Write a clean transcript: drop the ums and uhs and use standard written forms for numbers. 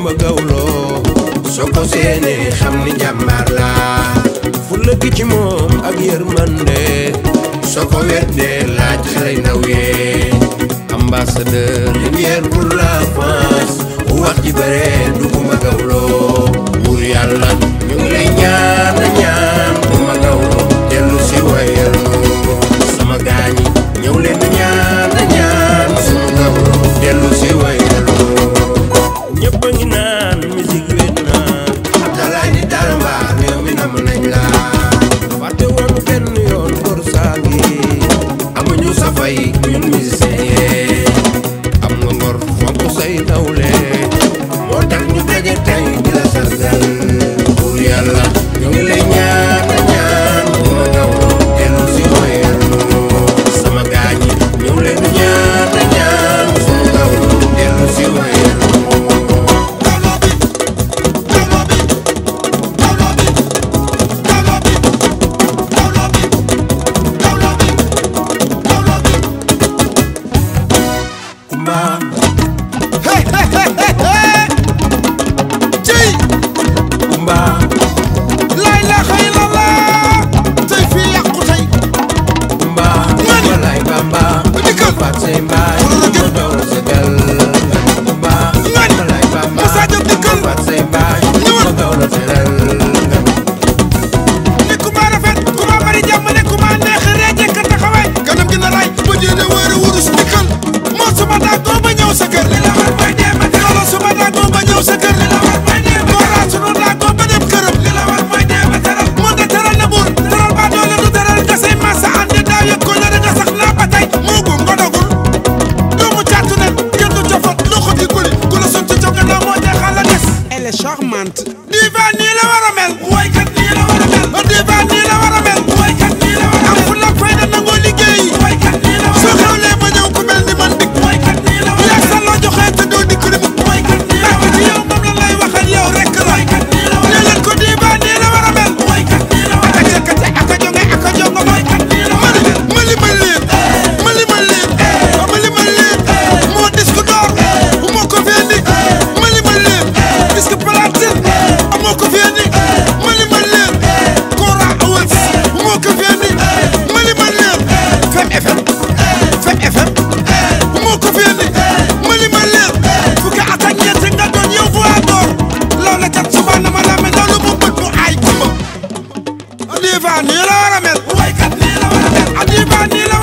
Kumba Gawlo soo ko séenee xam ni jàmbaar la fulla gi ci moom ak yërmande soo ko weddee laaj xale ndaw yee ambassadeur lumière pour la France wax ji bare du Kumba Gawlo buur yàlla ñu ngi lay ñaan ñaan Kumba Gawlo dellu si wayal sama gaañi ñëw leen ñaan ñaan sunu Gawlo dellu si wayal ñëpp a ngi naan musique wet na Abdoulaye di Daramba réew mi nam nañ la fàtte woon benn yoon góor saa ngi amuñu sa fay ñun musicien yee am nga ngor fonk say nawle moo tax ñu daje tey di la sargal pour yàlla ñu ngi lay ñaan ñaan Kumba Gawlo dellu si wayal sama gaañi ñëw leen ñaan ñaan sunu Gawlo dellu si wayal charmante diva nii la war a mel waykat nii la war a mel diva nii la war a mel waykat nii la war a mel am fulla ak fayda nangoo liggéey waykat nii la war a mel soo xewlee ba ñëw ku mel ni man dik waykat nii la war a mel yaa sa loo joxee te doo dikk di mukk waykat nii la war a mel yow moom la lay waxal yow rek la waykat nii la war a mel leen ko diva nii la war a mel waykat nii la war a mel aka jonge aka jongo waykat nii la war a mel mali ma leen mali ma leen mali ma leen moo disque d'or moo ko fi indi mali ma leen disque platine moo ko fi indi mali ma leen Kora Awards moo ko fi indi mali ma leen Fem FM moo ko fi indi mali ma leen fukki at ak ñeent nga doon yow voix d'or loolu kat suba na ma la mel loolu mu bët mu ay Kumba diva nii la war a mel waykat nii la war a mel diva nii la